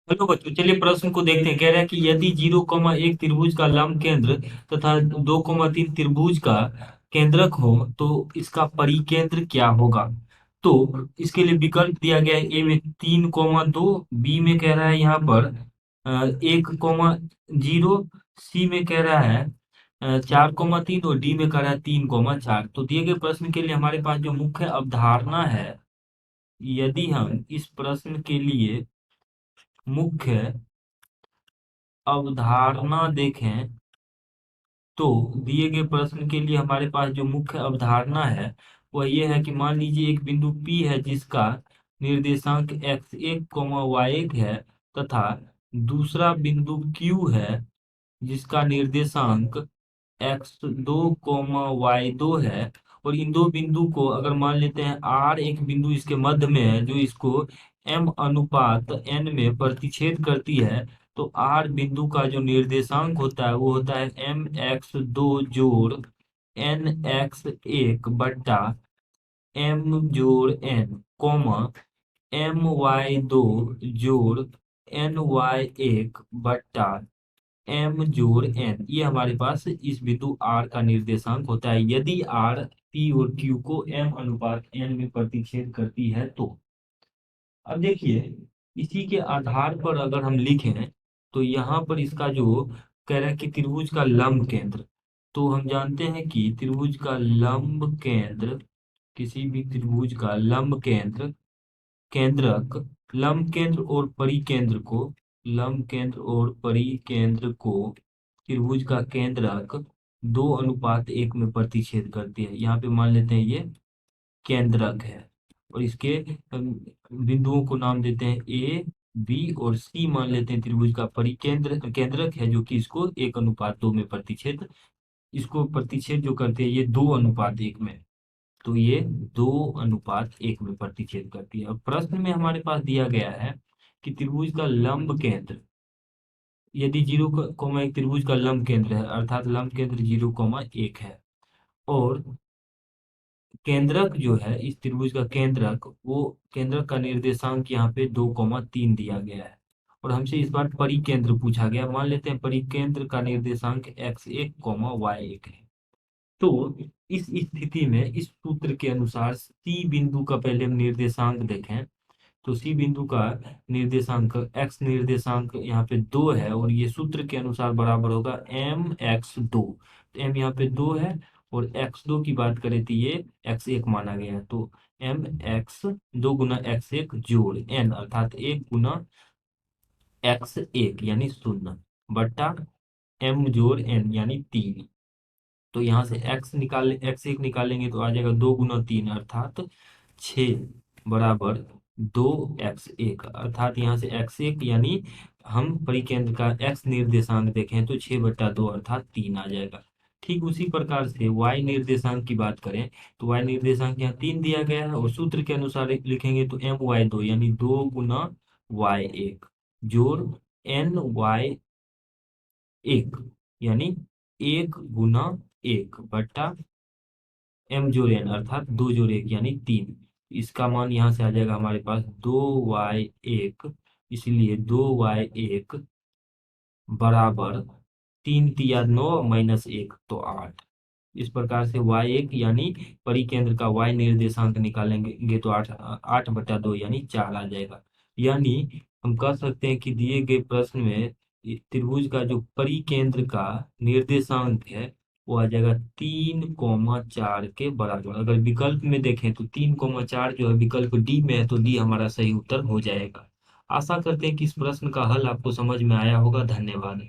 Hello बच्चों, चलिए प्रश्न को देखते हैं। कह रहा है कि यदि 0,1 त्रिभुज का लंब केंद्र तथा 2,3 त्रिभुज का केंद्रक हो तो इसका परिकेंद्र क्या होगा। तो इसके लिए विकल्प दिया गया है। ए में 3,2, बी में कह रहा है यहाँ पर 1,0, सी में कह रहा है 4,3 और डी में कह रहा है 3,4। तो दिए गए प्रश्न के लिए हमारे पास जो मुख्य अवधारणा है, यदि हम इस प्रश्न के लिए मुख्य अवधारणा देखें तो दिए गए प्रश्न के लिए हमारे पास जो मुख्य अवधारणा है वह यह है कि मान लीजिए एक बिंदु P है जिसका निर्देशांक x1, y1 है, तथा दूसरा बिंदु Q है जिसका निर्देशांक x2, y2 है। और इन दो बिंदु को अगर मान लेते हैं R एक बिंदु इसके मध्य में है जो इसको M अनुपात N में प्रतिच्छेद करती है, तो R बिंदु का जो निर्देशांक होता है वो होता है mx2 जोड़ nx1 बट्टा m जोड़ n, कॉमा my2 जोड़ ny1 बट्टा m जोड़ n। ये हमारे पास इस बिंदु R का निर्देशांक होता है यदि R P और Q को m अनुपात n में प्रतिच्छेद करती है तो। अब देखिए, इसी के आधार पर अगर हम लिखें तो यहाँ पर इसका जो कह रहा है कि त्रिभुज का लंब केंद्र, तो हम जानते हैं कि त्रिभुज का लंब केंद्र, किसी भी त्रिभुज का लंब केंद्र केंद्रक, लंब केंद्र और परिकेंद्र को, लंब केंद्र और परिकेंद्र को त्रिभुज का केंद्रक 2:1 में प्रतिच्छेद करती है। यहाँ पे मान लेते हैं ये केंद्रक है और इसके बिंदुओं को नाम देते हैं ए, बी और सी मान लेते हैं त्रिभुज का परिकेंद्र केंद्रक है, जो कि इसको 1:2 में प्रतिच्छेद, इसको प्रतिच्छेद जो करते हैं ये 2:1 में। तो ये 2:1 में प्रतिच्छेद करती है। और प्रश्न में हमारे पास दिया गया है कि त्रिभुज का लंब केंद्र, यदि 0,1 त्रिभुज का लंब केंद्र है अर्थात लंब केंद्र 0,1 है, और केंद्रक जो है इस त्रिभुज का केंद्रक, वो केंद्रक का निर्देशांक यहाँ पे 2,3 दिया गया है। और हमसे इस बार परिकेंद्र पूछा गया। मान लेते हैं परिकेंद्र का निर्देशांक x1, y1 है। तो इस स्थिति में इस सूत्र के अनुसार सी बिंदु का पहले हम निर्देशांक देखें तो सी बिंदु का निर्देशांक एक्स निर्देशांक यहाँ पे 2 है और ये सूत्र के अनुसार बराबर होगा mx2। तो m यहाँ पे 2 है और x2 की बात करें तो ये x1 माना गया है। तो mx2 गुना x1 जोड़ n अर्थात 1 गुना x1 यानी 0 बट्टा m जोड़ n यानी 3। तो यहाँ से x1 निकालेंगे तो आ जाएगा 2 गुना 3 अर्थात 6 बराबर 2x1। अर्थात यहाँ से x1 यानी हम परिकेंद्र का x निर्देशांक देखें तो 6/2 अर्थात 3 आ जाएगा। ठीक उसी प्रकार से y निर्देशांक की बात करें तो y निर्देशांक यहाँ 3 दिया गया है और सूत्र के अनुसार लिखेंगे तो my2 यानी 2 गुना y1 जोड़ ny1 यानी 1 गुना 1 बट्टा m जोड़ n अर्थात 2 जोड़ 1 यानी 3। इसका मान यहाँ से आ जाएगा हमारे पास 2y1, इसलिए 2y1 बराबर 3 × 3 = 9 -1 तो 8। इस प्रकार से y1 यानी परिकेंद्र का y निर्देशांक निकालेंगे तो 8/2 यानी 4 आ जाएगा। यानी हम कह सकते हैं कि दिए गए प्रश्न में त्रिभुज का जो परिकेंद्र का निर्देशांक है वो आ जाएगा 3,4 के बराबर। अगर विकल्प में देखें तो 3,4 जो है विकल्प डी में है, तो डी हमारा सही उत्तर हो जाएगा। आशा करते हैं कि इस प्रश्न का हल आपको समझ में आया होगा। धन्यवाद।